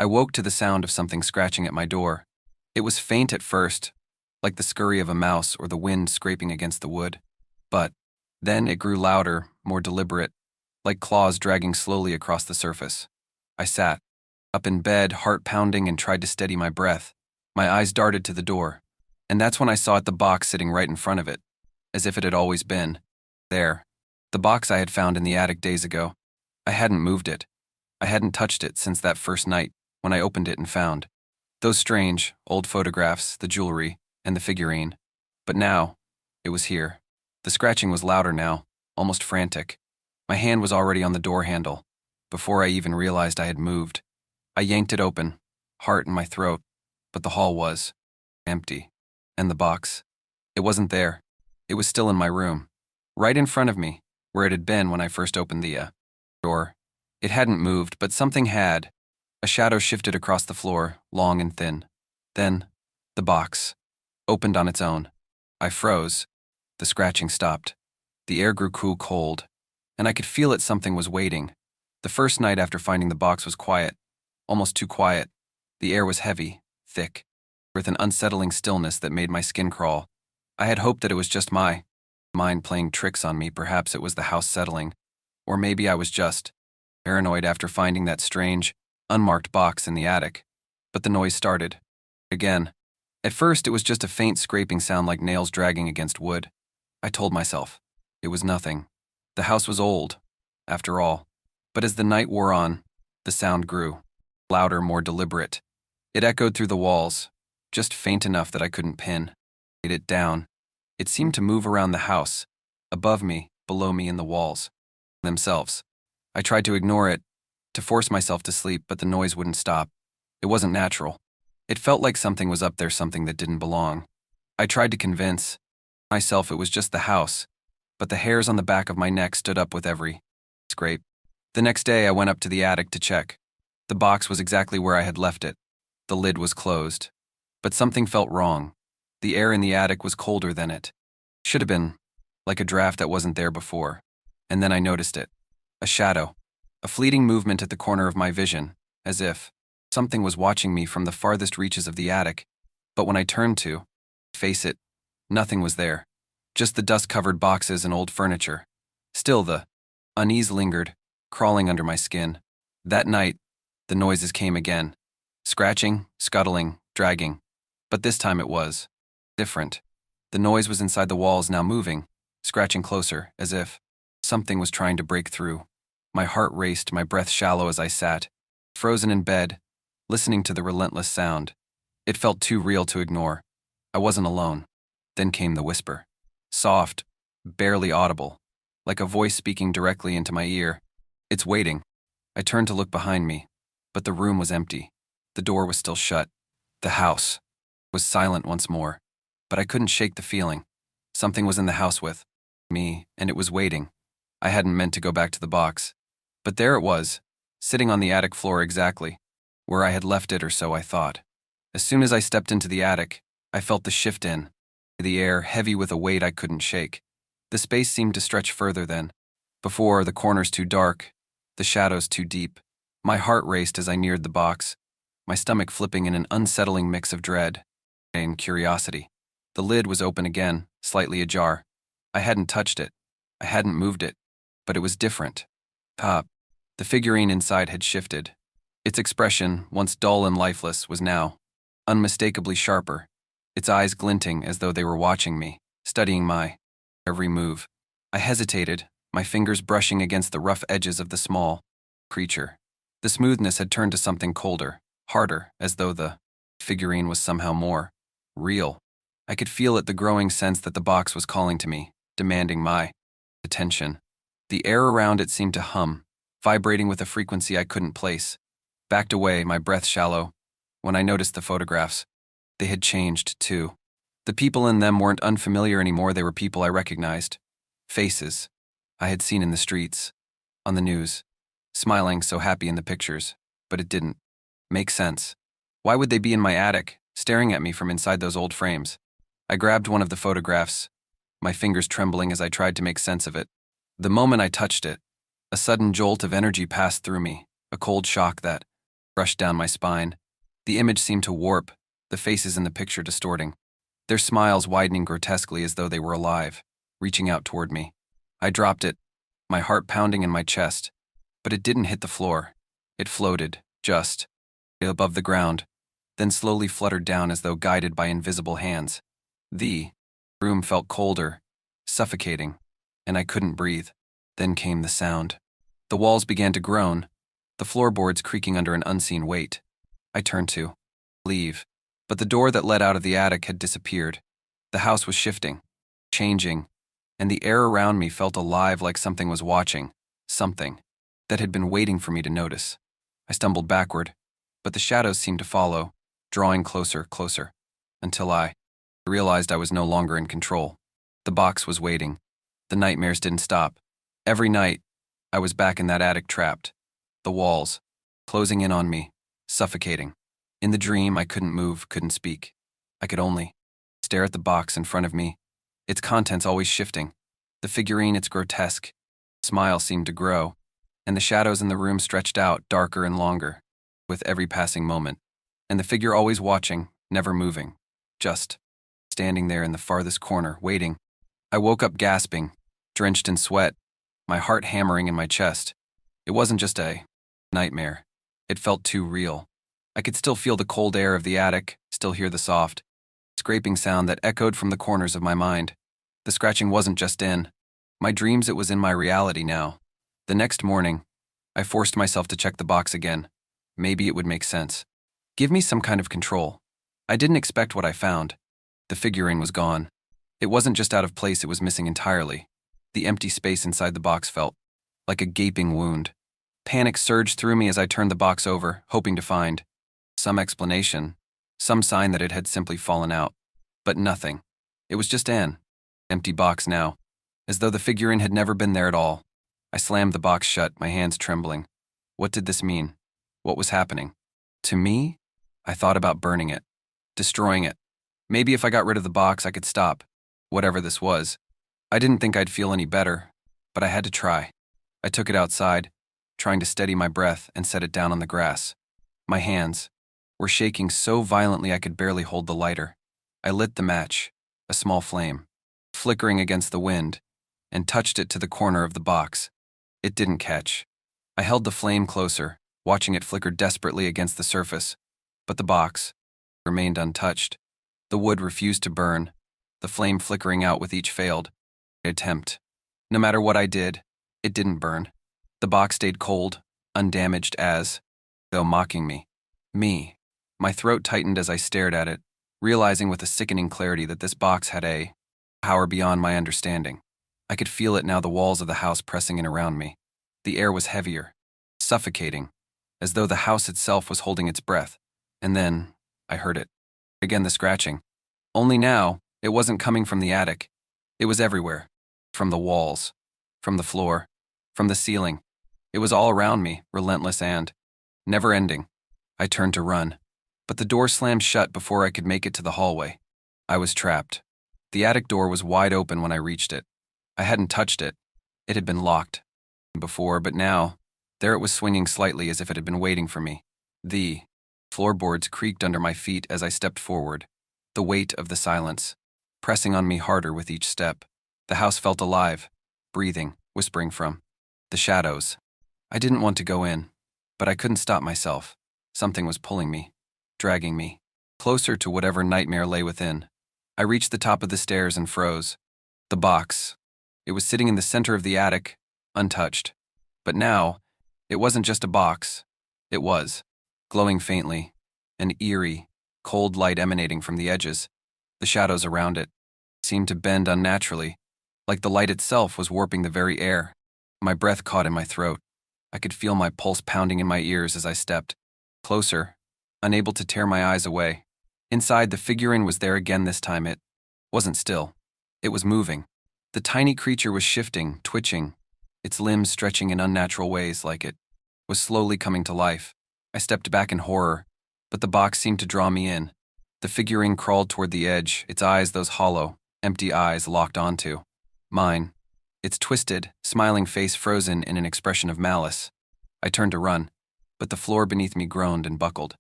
I woke to the sound of something scratching at my door. It was faint at first, like the scurry of a mouse or the wind scraping against the wood. But then it grew louder, more deliberate, like claws dragging slowly across the surface. I sat, up in bed, heart pounding, and tried to steady my breath. My eyes darted to the door, and that's when I saw the box sitting right in front of it, as if it had always been. There. The box I had found in the attic days ago. I hadn't moved it. I hadn't touched it since that first night, when I opened it and found those strange, old photographs, the jewelry, and the figurine. But now, it was here. The scratching was louder now, almost frantic. My hand was already on the door handle, before I even realized I had moved. I yanked it open, heart in my throat, but the hall was empty. And the box? It wasn't there. It was still in my room, right in front of me, where it had been when I first opened the door. It hadn't moved, but something had. A shadow shifted across the floor, long and thin. Then, the box opened on its own. I froze. The scratching stopped. The air grew cold, and I could feel it something was waiting. The first night after finding the box was quiet, almost too quiet. The air was heavy, thick, with an unsettling stillness that made my skin crawl. I had hoped that it was just my mind playing tricks on me. Perhaps it was the house settling, or maybe I was just paranoid after finding that strange, unmarked box in the attic. But the noise started. Again. At first, it was just a faint scraping sound like nails dragging against wood. I told myself it was nothing. The house was old, after all. But as the night wore on, the sound grew. Louder, more deliberate. It echoed through the walls, just faint enough that I couldn't pin it down. It seemed to move around the house, above me, below me, in the walls themselves. I tried to ignore it, to force myself to sleep, but the noise wouldn't stop. It wasn't natural. It felt like something was up there, something that didn't belong. I tried to convince myself it was just the house, but the hairs on the back of my neck stood up with every scrape. The next day, I went up to the attic to check. The box was exactly where I had left it. The lid was closed. But something felt wrong. The air in the attic was colder than it should have been, like a draft that wasn't there before. And then I noticed it. A shadow. A fleeting movement at the corner of my vision, as if something was watching me from the farthest reaches of the attic. But when I turned to face it, nothing was there. Just the dust-covered boxes and old furniture. Still, the unease lingered, crawling under my skin. That night, the noises came again. Scratching, scuttling, dragging. But this time it was different. The noise was inside the walls, now moving, scratching closer, as if something was trying to break through. My heart raced, my breath shallow as I sat, frozen in bed, listening to the relentless sound. It felt too real to ignore. I wasn't alone. Then came the whisper. Soft, barely audible, like a voice speaking directly into my ear. It's waiting. I turned to look behind me, but the room was empty. The door was still shut. The house was silent once more, but I couldn't shake the feeling. Something was in the house with me, and it was waiting. I hadn't meant to go back to the box, but there it was, sitting on the attic floor exactly where I had left it, or so I thought. As soon as I stepped into the attic, I felt the shift in the air, heavy with a weight I couldn't shake. The space seemed to stretch further than before, the corners too dark, the shadows too deep. My heart raced as I neared the box, my stomach flipping in an unsettling mix of dread and curiosity. The lid was open again, slightly ajar. I hadn't touched it. I hadn't moved it. But it was different. Pop. The figurine inside had shifted. Its expression, once dull and lifeless, was now unmistakably sharper, its eyes glinting as though they were watching me, studying my every move. I hesitated, my fingers brushing against the rough edges of the small creature. The smoothness had turned to something colder, harder, as though the figurine was somehow more real. I could feel it, the growing sense that the box was calling to me, demanding my attention. The air around it seemed to hum, vibrating with a frequency I couldn't place. Backed away, my breath shallow, when I noticed the photographs. They had changed, too. The people in them weren't unfamiliar anymore. They were people I recognized. Faces I had seen in the streets, on the news, smiling so happy in the pictures, but it didn't make sense. Why would they be in my attic, staring at me from inside those old frames? I grabbed one of the photographs, my fingers trembling as I tried to make sense of it. The moment I touched it, a sudden jolt of energy passed through me, a cold shock that rushed down my spine. The image seemed to warp, the faces in the picture distorting, their smiles widening grotesquely as though they were alive, reaching out toward me. I dropped it, my heart pounding in my chest, but it didn't hit the floor. It floated, just above the ground, then slowly fluttered down as though guided by invisible hands. The room felt colder, suffocating, and I couldn't breathe. Then came the sound. The walls began to groan, the floorboards creaking under an unseen weight. I turned to leave, but the door that led out of the attic had disappeared. The house was shifting, changing, and the air around me felt alive like something was watching, something that had been waiting for me to notice. I stumbled backward, but the shadows seemed to follow, drawing closer, closer, until I realized I was no longer in control. The box was waiting. The nightmares didn't stop. Every night, I was back in that attic trapped. The walls, closing in on me, suffocating. In the dream, I couldn't move, couldn't speak. I could only stare at the box in front of me, its contents always shifting. The figurine, its grotesque smile seemed to grow, and the shadows in the room stretched out darker and longer, with every passing moment. And the figure always watching, never moving, just standing there in the farthest corner, waiting. I woke up gasping, drenched in sweat, my heart hammering in my chest. It wasn't just a nightmare. It felt too real. I could still feel the cold air of the attic, still hear the soft, scraping sound that echoed from the corners of my mind. The scratching wasn't just in my dreams, it was in my reality now. The next morning, I forced myself to check the box again. Maybe it would make sense. Give me some kind of control. I didn't expect what I found. The figurine was gone. It wasn't just out of place, it was missing entirely. The empty space inside the box felt like a gaping wound. Panic surged through me as I turned the box over, hoping to find some explanation, some sign that it had simply fallen out. But nothing. It was just an empty box now, as though the figurine had never been there at all. I slammed the box shut, my hands trembling. What did this mean? What was happening? To me? I thought about burning it, destroying it. Maybe if I got rid of the box, I could stop whatever this was. I didn't think I'd feel any better, but I had to try. I took it outside, trying to steady my breath, and set it down on the grass. My hands were shaking so violently I could barely hold the lighter. I lit the match, a small flame, flickering against the wind, and touched it to the corner of the box. It didn't catch. I held the flame closer, watching it flicker desperately against the surface, but the box remained untouched. The wood refused to burn, the flame flickering out with each failed attempt. No matter what I did, it didn't burn. The box stayed cold, undamaged as though mocking me. My throat tightened as I stared at it, realizing with a sickening clarity that this box had a power beyond my understanding. I could feel it now, the walls of the house pressing in around me. The air was heavier, suffocating, as though the house itself was holding its breath. And then I heard it. Again, the scratching. Only now, it wasn't coming from the attic. It was everywhere. From the walls, from the floor, from the ceiling. It was all around me, relentless and never-ending. I turned to run, but the door slammed shut before I could make it to the hallway. I was trapped. The attic door was wide open when I reached it. I hadn't touched it. It had been locked before, but now, there it was swinging slightly as if it had been waiting for me. The floorboards creaked under my feet as I stepped forward, the weight of the silence pressing on me harder with each step. The house felt alive, breathing, whispering from the shadows. I didn't want to go in, but I couldn't stop myself. Something was pulling me, dragging me, closer to whatever nightmare lay within. I reached the top of the stairs and froze. The box. It was sitting in the center of the attic, untouched. But now, it wasn't just a box. It was, glowing faintly, an eerie, cold light emanating from the edges. The shadows around it seemed to bend unnaturally, like the light itself was warping the very air. My breath caught in my throat. I could feel my pulse pounding in my ears as I stepped closer, unable to tear my eyes away. Inside, the figurine was there again this time. It wasn't still. It was moving. The tiny creature was shifting, twitching, its limbs stretching in unnatural ways like it was slowly coming to life. I stepped back in horror, but the box seemed to draw me in. The figurine crawled toward the edge, its eyes, those hollow, empty eyes, locked onto mine, its twisted, smiling face frozen in an expression of malice. I turned to run, but the floor beneath me groaned and buckled.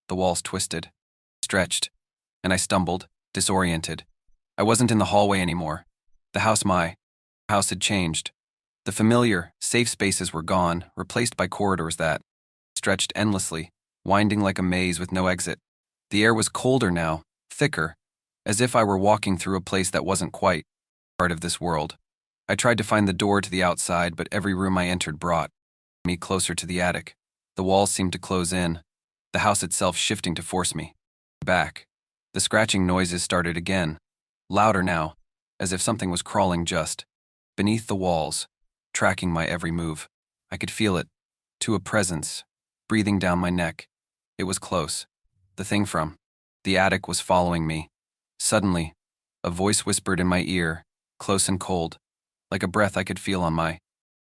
The walls twisted, stretched, and I stumbled, disoriented. I wasn't in the hallway anymore. My house had changed. The familiar, safe spaces were gone, replaced by corridors that stretched endlessly, winding like a maze with no exit. The air was colder now, thicker, as if I were walking through a place that wasn't quite part of this world. I tried to find the door to the outside, but every room I entered brought me closer to the attic. The walls seemed to close in, the house itself shifting to force me back. The scratching noises started again, louder now, as if something was crawling just beneath the walls, tracking my every move. I could feel it, to a presence, breathing down my neck. It was close. The thing from the attic was following me. Suddenly, a voice whispered in my ear, close and cold, like a breath I could feel on my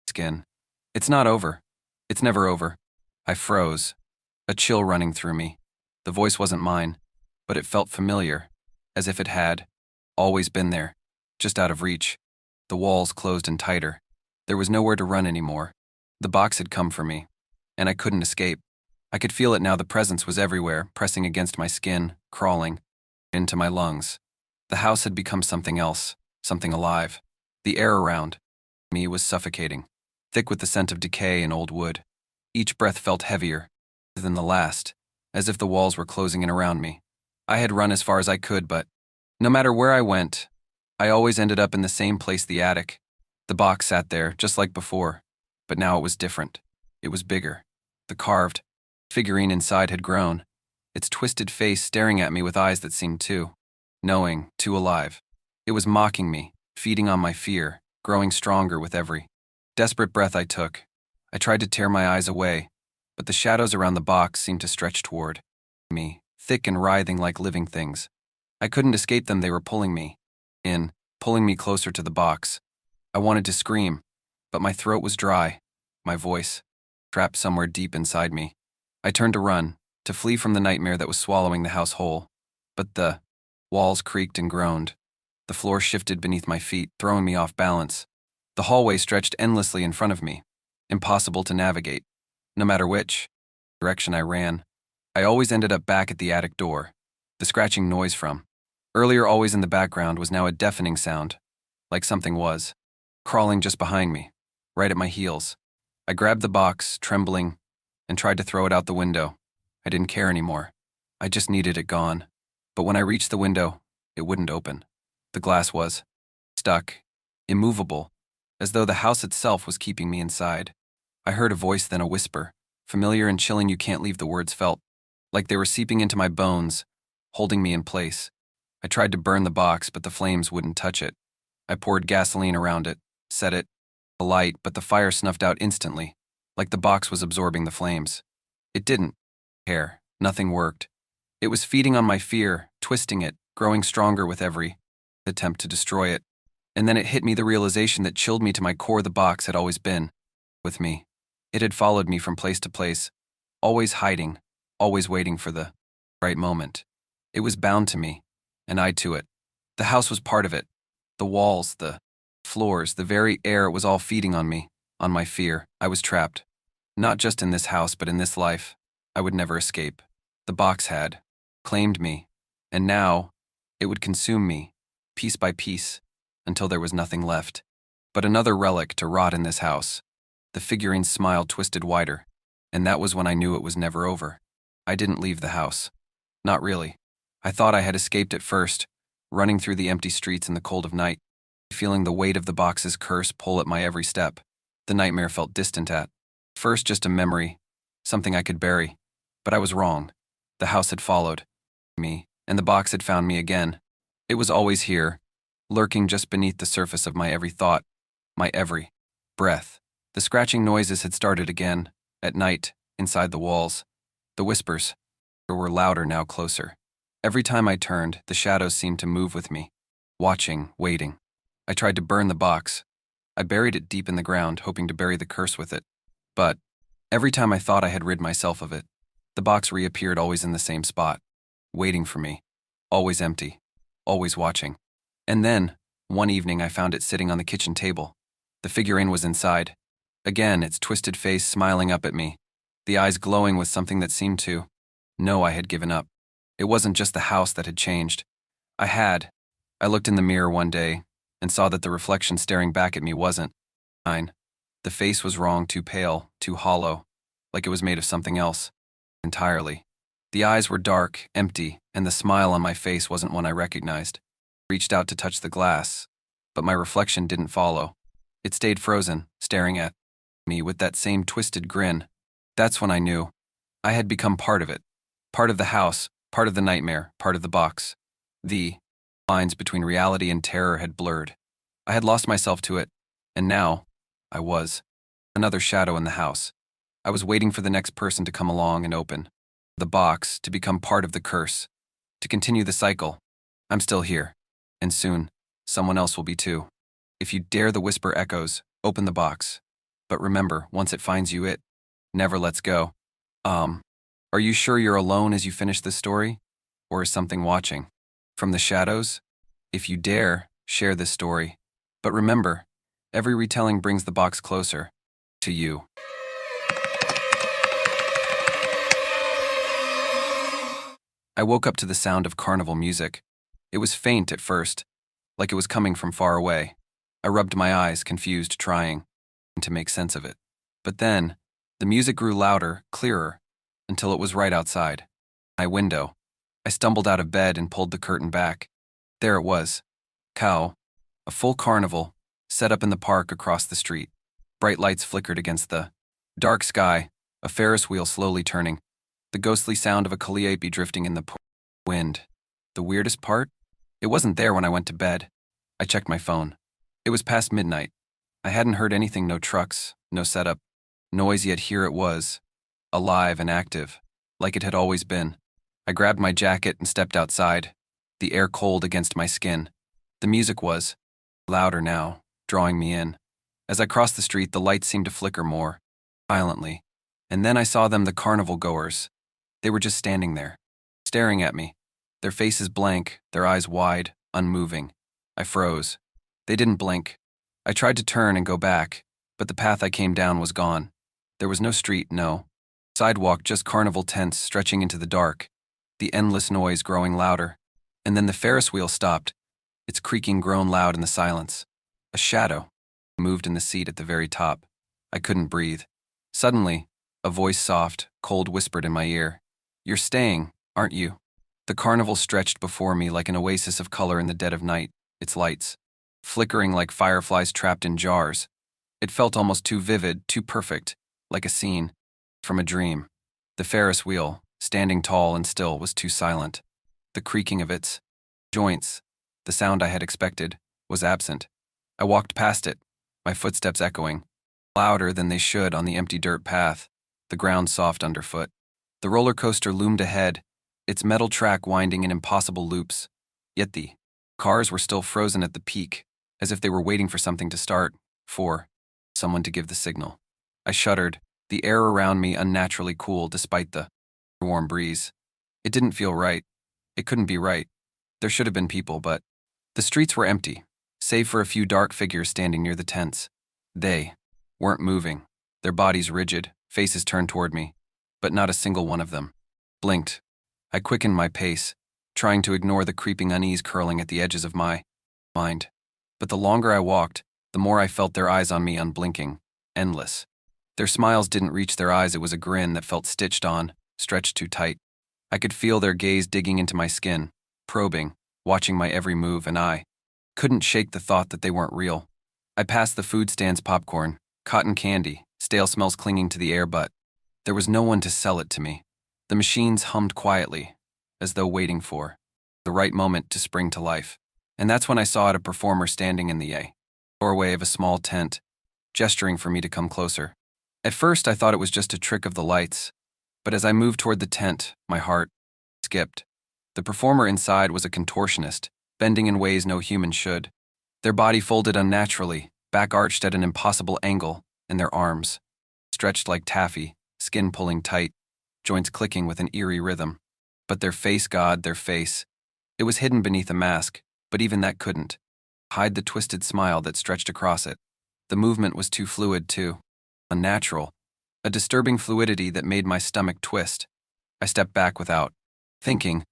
skin. "It's not over. It's never over." I froze, a chill running through me. The voice wasn't mine, but it felt familiar, as if it had always been there, just out of reach. The walls closed in tighter. There was nowhere to run anymore. The box had come for me, and I couldn't escape. I could feel it now. The presence was everywhere, pressing against my skin, crawling into my lungs. The house had become something else, something alive. The air around me was suffocating, thick with the scent of decay and old wood. Each breath felt heavier than the last, as if the walls were closing in around me. I had run as far as I could, but no matter where I went, I always ended up in the same place, the attic. The box sat there, just like before, but now it was different. It was bigger. The carved figurine inside had grown, its twisted face staring at me with eyes that seemed too knowing, too alive. It was mocking me, feeding on my fear, growing stronger with every desperate breath I took. I tried to tear my eyes away, but the shadows around the box seemed to stretch toward me, thick and writhing like living things. I couldn't escape them. They were pulling me in, pulling me closer to the box. I wanted to scream, but my throat was dry, my voice trapped somewhere deep inside me. I turned to run, to flee from the nightmare that was swallowing the house whole. But the walls creaked and groaned. The floor shifted beneath my feet, throwing me off balance. The hallway stretched endlessly in front of me, impossible to navigate. No matter which direction I ran, I always ended up back at the attic door. The scratching noise from earlier, always in the background, was now a deafening sound, like something was crawling just behind me, right at my heels. I grabbed the box, trembling, and tried to throw it out the window. I didn't care anymore. I just needed it gone. But when I reached the window, it wouldn't open. The glass was stuck, immovable, as though the house itself was keeping me inside. I heard a voice, then a whisper, familiar and chilling. You can't leave. The words felt like they were seeping into my bones, holding me in place. I tried to burn the box, but the flames wouldn't touch it. I poured gasoline around it, set it alight, but the fire snuffed out instantly, like the box was absorbing the flames. It didn't care. Nothing worked. It was feeding on my fear, twisting it, growing stronger with every attempt to destroy it. And then it hit me, the realization that chilled me to my core. The box had always been with me. It had followed me from place to place, always hiding, always waiting for the right moment. It was bound to me, and I to it. The house was part of it. The walls, the floors, the very air, it was all feeding on me, on my fear. I was trapped. Not just in this house, but in this life. I would never escape. The box had claimed me, and now it would consume me, piece by piece, until there was nothing left but another relic to rot in this house. The figurine's smile twisted wider, and that was when I knew it was never over. I didn't leave the house. Not really. I thought I had escaped at first, running through the empty streets in the cold of night, feeling the weight of the box's curse pull at my every step. The nightmare felt distant at first, just a memory, something I could bury. But I was wrong. The house had followed me, and the box had found me again. It was always here, lurking just beneath the surface of my every thought, my every breath. The scratching noises had started again, at night, inside the walls. The whispers were louder now, closer. Every time I turned, the shadows seemed to move with me, watching, waiting. I tried to burn the box. I buried it deep in the ground, hoping to bury the curse with it. But every time I thought I had rid myself of it, the box reappeared, always in the same spot, waiting for me, always empty, always watching. And then, one evening, I found it sitting on the kitchen table. The figurine was inside. Again, its twisted face smiling up at me, the eyes glowing with something that seemed to know I had given up. It wasn't just the house that had changed. I had. I looked in the mirror one day and saw that the reflection staring back at me wasn't mine. The face was wrong, too pale, too hollow, like it was made of something else entirely. The eyes were dark, empty, and the smile on my face wasn't one I recognized. I reached out to touch the glass, but my reflection didn't follow. It stayed frozen, staring at me with that same twisted grin. That's when I knew. I had become part of it. Part of the house, part of the nightmare, part of the box. The lines between reality and terror had blurred. I had lost myself to it, and now I was another shadow in the house. I was waiting for the next person to come along and open the box, to become part of the curse, to continue the cycle. I'm still here, and soon, someone else will be too. If you dare the whisper echoes, open the box. But remember, once it finds you, it never lets go. Are you sure you're alone as you finish this story? Or is something watching? From the shadows? If you dare, share this story. But remember, every retelling brings the box closer to you. I woke up to the sound of carnival music. It was faint at first, like it was coming from far away. I rubbed my eyes, confused, trying to make sense of it. But then, the music grew louder, clearer, until it was right outside my window. I stumbled out of bed and pulled the curtain back. There it was. A full carnival, set up in the park across the street. Bright lights flickered against the dark sky, a Ferris wheel slowly turning, the ghostly sound of a calliope drifting in the wind. The weirdest part? It wasn't there when I went to bed. I checked my phone. It was past midnight. I hadn't heard anything, no trucks, no setup, noise, yet here it was, alive and active, like it had always been. I grabbed my jacket and stepped outside, the air cold against my skin. The music was louder now, drawing me in. As I crossed the street, the lights seemed to flicker more violently. And then I saw them, the carnival goers. They were just standing there, staring at me, their faces blank, their eyes wide, unmoving. I froze. They didn't blink. I tried to turn and go back, but the path I came down was gone. There was no street, no sidewalk, just carnival tents stretching into the dark, the endless noise growing louder. And then the Ferris wheel stopped, its creaking groan loud in the silence. A shadow moved in the seat at the very top. I couldn't breathe. Suddenly, a voice, soft, cold, whispered in my ear. You're staying, aren't you? The carnival stretched before me like an oasis of color in the dead of night, its lights flickering like fireflies trapped in jars. It felt almost too vivid, too perfect, like a scene from a dream. The Ferris wheel, standing tall and still, was too silent. The creaking of its joints, the sound I had expected, was absent. I walked past it, my footsteps echoing, louder than they should on the empty dirt path, the ground soft underfoot. The roller coaster loomed ahead, its metal track winding in impossible loops. Yet the cars were still frozen at the peak, as if they were waiting for something to start, for someone to give the signal. I shuddered, the air around me unnaturally cool despite the warm breeze. It didn't feel right. It couldn't be right. There should have been people, but the streets were empty, save for a few dark figures standing near the tents. They weren't moving, their bodies rigid, faces turned toward me, but not a single one of them blinked. I quickened my pace, trying to ignore the creeping unease curling at the edges of my mind. But the longer I walked, the more I felt their eyes on me, unblinking, endless. Their smiles didn't reach their eyes, it was a grin that felt stitched on, stretched too tight. I could feel their gaze digging into my skin, probing, watching my every move, and I couldn't shake the thought that they weren't real. I passed the food stand's popcorn, cotton candy, stale smells clinging to the air, but there was no one to sell it to me. The machines hummed quietly, as though waiting for the right moment to spring to life. And that's when I saw a performer standing in the doorway of a small tent, gesturing for me to come closer. At first, I thought it was just a trick of the lights, but as I moved toward the tent, my heart skipped. The performer inside was a contortionist, bending in ways no human should. Their body folded unnaturally, back arched at an impossible angle, and their arms stretched like taffy, skin pulling tight, joints clicking with an eerie rhythm. But their face, God, their face. It was hidden beneath a mask, but even that couldn't hide the twisted smile that stretched across it. The movement was too fluid, too unnatural, a disturbing fluidity that made my stomach twist. I stepped back without thinking,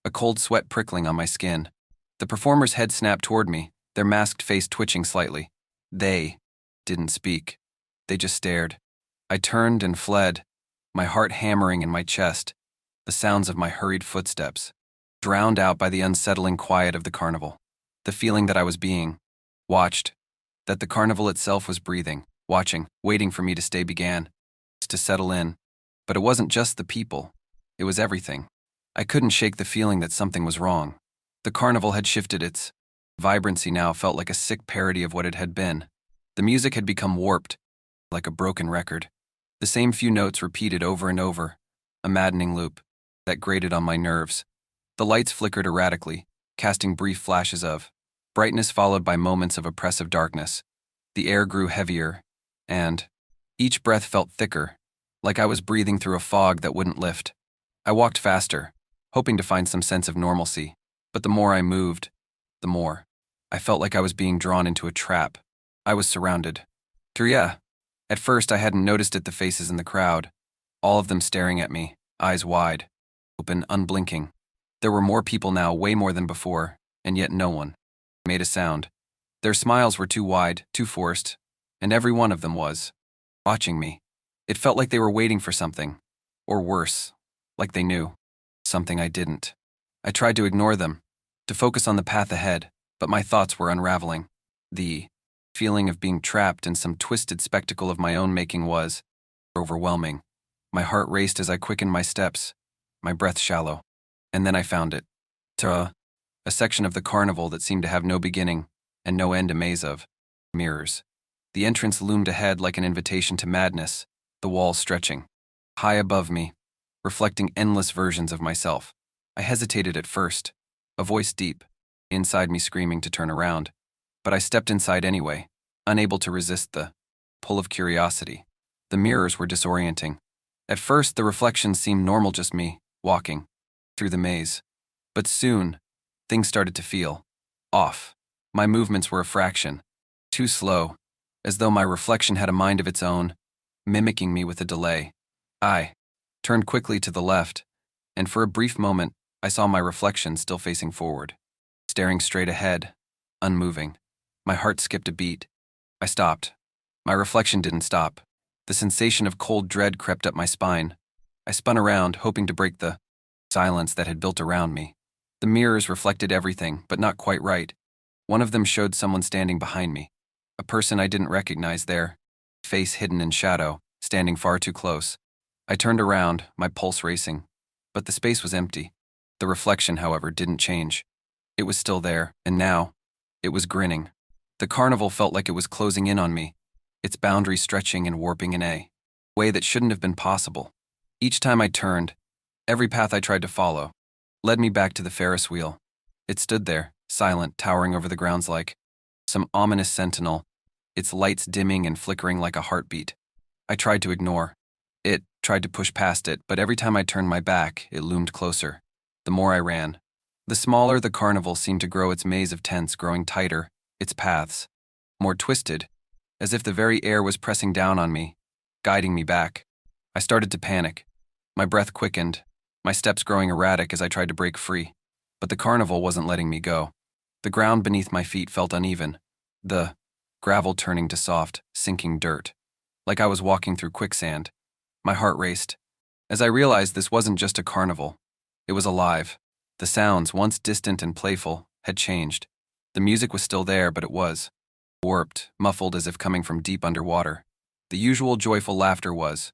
a cold sweat prickling on my skin. The performer's head snapped toward me, their masked face twitching slightly. They didn't speak. They just stared. I turned and fled, my heart hammering in my chest, the sounds of my hurried footsteps, drowned out by the unsettling quiet of the carnival. The feeling that I was being watched, that the carnival itself was breathing, watching, waiting for me to stay began, to settle in. But it wasn't just the people. It was everything. I couldn't shake the feeling that something was wrong. The carnival had shifted its vibrancy now felt like a sick parody of what it had been. The music had become warped, like a broken record. The same few notes repeated over and over, a maddening loop that grated on my nerves. The lights flickered erratically, casting brief flashes of brightness followed by moments of oppressive darkness. The air grew heavier, and each breath felt thicker, like I was breathing through a fog that wouldn't lift. I walked faster, hoping to find some sense of normalcy, but the more I moved, the more I felt like I was being drawn into a trap. I was surrounded. Yeah. At first, I hadn't noticed the faces in the crowd, all of them staring at me, eyes wide, open, unblinking. There were more people now, way more than before, and yet no one made a sound. Their smiles were too wide, too forced, and every one of them was watching me. It felt like they were waiting for something, or worse, like they knew something I didn't. I tried to ignore them, to focus on the path ahead, but my thoughts were unraveling. The feeling of being trapped in some twisted spectacle of my own making was overwhelming. My heart raced as I quickened my steps, my breath shallow. And then I found it. A section of the carnival that seemed to have no beginning and no end, a maze of mirrors. The entrance loomed ahead like an invitation to madness, the walls stretching high above me, reflecting endless versions of myself. I hesitated at first, a voice deep inside me screaming to turn around, but I stepped inside anyway, unable to resist the pull of curiosity. The mirrors were disorienting. At first, the reflections seemed normal, just me, walking through the maze. But soon, things started to feel off. My movements were a fraction, too slow, as though my reflection had a mind of its own, mimicking me with a delay. I turned quickly to the left, and for a brief moment, I saw my reflection still facing forward, staring straight ahead, unmoving. My heart skipped a beat. I stopped. My reflection didn't stop. The sensation of cold dread crept up my spine. I spun around, hoping to break the silence that had built around me. The mirrors reflected everything, but not quite right. One of them showed someone standing behind me, a person I didn't recognize there, face hidden in shadow, standing far too close. I turned around, my pulse racing, but the space was empty. The reflection, however, didn't change. It was still there, and now, it was grinning. The carnival felt like it was closing in on me, its boundaries stretching and warping in a way that shouldn't have been possible. Each time I turned, every path I tried to follow led me back to the Ferris wheel. It stood there, silent, towering over the grounds like some ominous sentinel, its lights dimming and flickering like a heartbeat. I tried to ignore it, tried to push past it, but every time I turned my back, it loomed closer. The more I ran, the smaller the carnival seemed to grow, its maze of tents growing tighter, its paths more twisted, as if the very air was pressing down on me, guiding me back. I started to panic. My breath quickened, my steps growing erratic as I tried to break free. But the carnival wasn't letting me go. The ground beneath my feet felt uneven, the gravel turning to soft, sinking dirt, like I was walking through quicksand. My heart raced, as I realized this wasn't just a carnival. It was alive. The sounds, once distant and playful, had changed. The music was still there, but it was warped, muffled as if coming from deep underwater. The usual joyful laughter was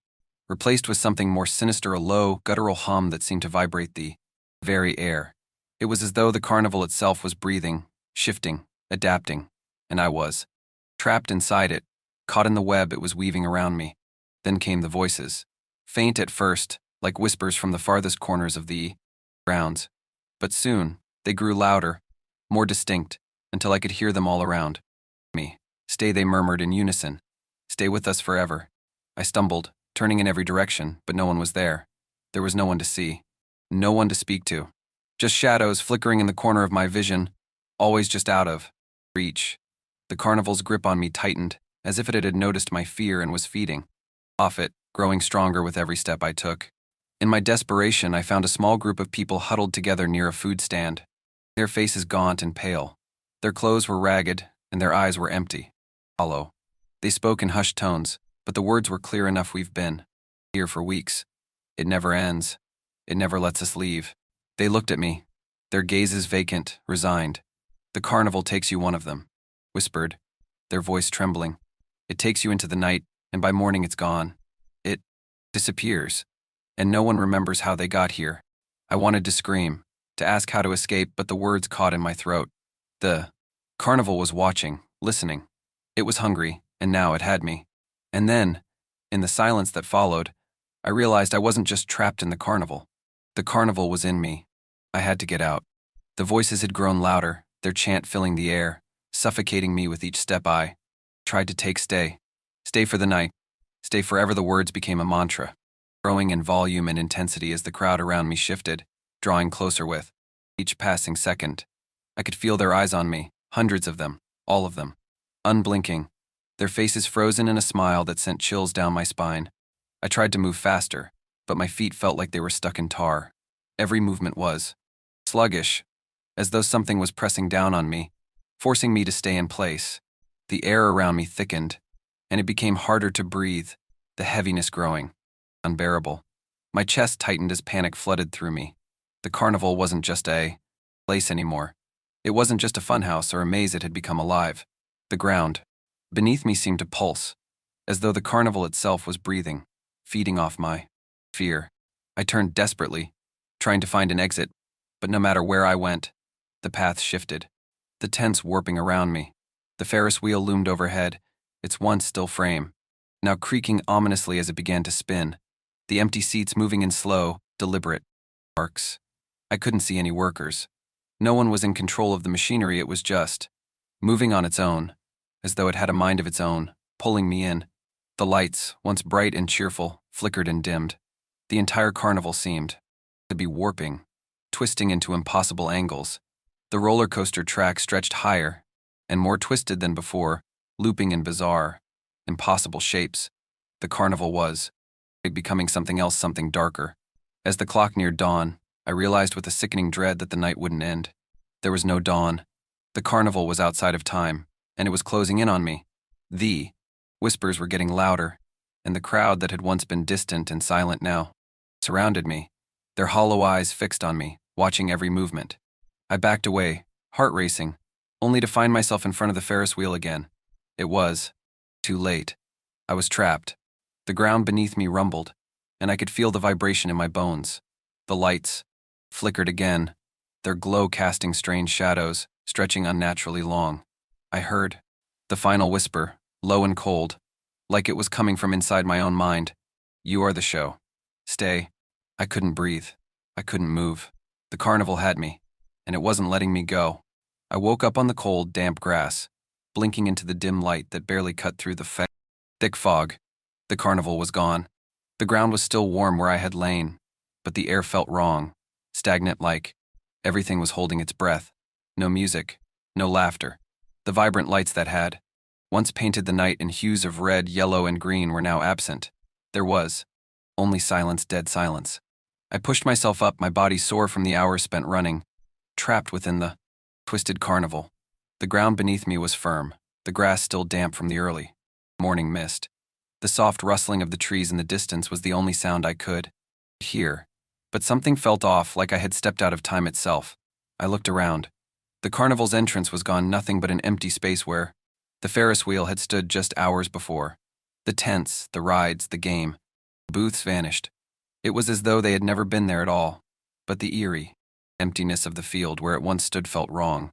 replaced with something more sinister, a low, guttural hum that seemed to vibrate the very air. It was as though the carnival itself was breathing, shifting, adapting, and I was trapped inside it, caught in the web it was weaving around me. Then came the voices, faint at first, like whispers from the farthest corners of the grounds. But soon, they grew louder, more distinct, until I could hear them all around me. Stay, they murmured in unison. Stay with us forever. I stumbled, turning in every direction, but no one was there. There was no one to see, no one to speak to. Just shadows flickering in the corner of my vision, always just out of reach. The carnival's grip on me tightened, as if it had noticed my fear and was feeding off it. growing stronger with every step I took. In my desperation, I found a small group of people huddled together near a food stand, their faces gaunt and pale. Their clothes were ragged, and their eyes were empty, hollow. They spoke in hushed tones, but the words were clear enough. We've been here for weeks. It never ends. It never lets us leave. They looked at me, their gazes vacant, resigned. The carnival takes you, one of them whispered, their voice trembling. It takes you into the night, and by morning it's gone. It disappears, and no one remembers how they got here. I wanted to scream, to ask how to escape, but the words caught in my throat. The carnival was watching, listening. It was hungry, and now it had me. And then, in the silence that followed, I realized I wasn't just trapped in the carnival. The carnival was in me. I had to get out. The voices had grown louder, their chant filling the air, suffocating me with each step I tried to take. Stay. Stay for the night. Stay forever. The words became a mantra, growing in volume and intensity as the crowd around me shifted, drawing closer with each passing second. I could feel their eyes on me, hundreds of them, all of them, unblinking, their faces frozen in a smile that sent chills down my spine. I tried to move faster, but my feet felt like they were stuck in tar. Every movement was sluggish, as though something was pressing down on me, forcing me to stay in place. The air around me thickened, and it became harder to breathe, the heaviness growing unbearable. My chest tightened as panic flooded through me. The carnival wasn't just a place anymore. It wasn't just a funhouse or a maze. It had become alive. The ground beneath me seemed to pulse, as though the carnival itself was breathing, feeding off my fear. I turned desperately, trying to find an exit, but no matter where I went, the path shifted, the tents warping around me. The Ferris wheel loomed overhead, its once still frame, now creaking ominously as it began to spin, the empty seats moving in slow, deliberate arcs. I couldn't see any workers. No one was in control of the machinery. It was just moving on its own, as though it had a mind of its own, pulling me in. The lights, once bright and cheerful, flickered and dimmed. The entire carnival seemed to be warping, twisting into impossible angles. The roller coaster track stretched higher and more twisted than before, looping in bizarre, impossible shapes. The carnival was becoming something else, something darker. As the clock neared dawn, I realized with a sickening dread that the night wouldn't end. There was no dawn. The carnival was outside of time, and it was closing in on me. The whispers were getting louder, and the crowd that had once been distant and silent now surrounded me, their hollow eyes fixed on me, watching every movement. I backed away, heart racing, only to find myself in front of the Ferris wheel again. It was too late. I was trapped. The ground beneath me rumbled, and I could feel the vibration in my bones. The lights flickered again, their glow casting strange shadows, stretching unnaturally long. I heard the final whisper, low and cold, like it was coming from inside my own mind. You are the show. Stay. I couldn't breathe. I couldn't move. The carnival had me, and it wasn't letting me go. I woke up on the cold, damp grass, blinking into the dim light that barely cut through the thick fog. The carnival was gone. The ground was still warm where I had lain, but the air felt wrong, stagnant, like everything was holding its breath. No music, no laughter. The vibrant lights that had once painted the night in hues of red, yellow, and green were now absent. There was only silence, dead silence. I pushed myself up, my body sore from the hours spent running, trapped within the twisted carnival. The ground beneath me was firm, the grass still damp from the early morning mist. The soft rustling of the trees in the distance was the only sound I could hear, but something felt off, like I had stepped out of time itself. I looked around. The carnival's entrance was gone, nothing but an empty space where the Ferris wheel had stood just hours before. The tents, the rides, the game, booths vanished. It was as though they had never been there at all. But the eerie emptiness of the field where it once stood felt wrong.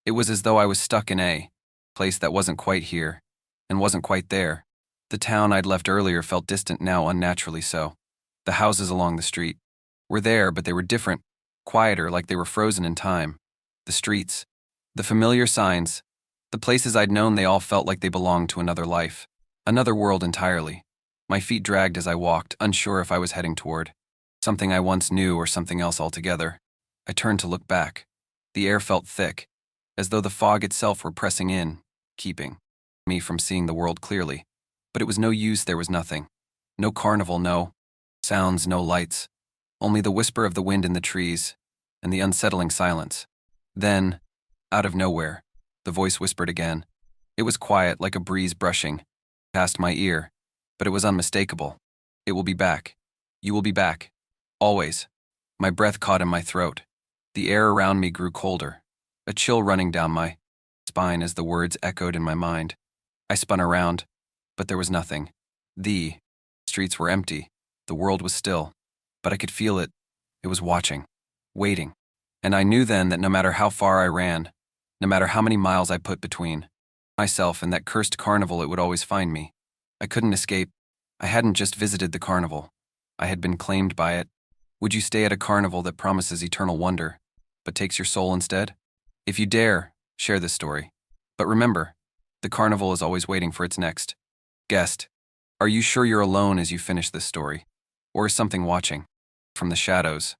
It was as though I was stuck in a place that wasn't quite here and wasn't quite there. The town I'd left earlier felt distant now, unnaturally so. The houses along the street were there, but they were different, quieter, like they were frozen in time. The streets, the familiar signs, the places I'd known, they all felt like they belonged to another life, another world entirely. My feet dragged as I walked, unsure if I was heading toward something I once knew or something else altogether. I turned to look back. The air felt thick, as though the fog itself were pressing in, keeping me from seeing the world clearly. But it was no use, there was nothing. No carnival, no sounds, no lights. Only the whisper of the wind in the trees and the unsettling silence. Then, out of nowhere, the voice whispered again. It was quiet, like a breeze brushing past my ear, but it was unmistakable. It will be back. You will be back. Always. My breath caught in my throat. The air around me grew colder, a chill running down my spine as the words echoed in my mind. I spun around, but there was nothing. The streets were empty. The world was still, but I could feel it. It was watching, waiting. And I knew then that no matter how far I ran, no matter how many miles I put between myself and that cursed carnival, it would always find me. I couldn't escape. I hadn't just visited the carnival. I had been claimed by it. Would you stay at a carnival that promises eternal wonder, but takes your soul instead? If you dare, share this story. But remember, the carnival is always waiting for its next guest. Are you sure you're alone as you finish this story? Or is something watching? From the shadows,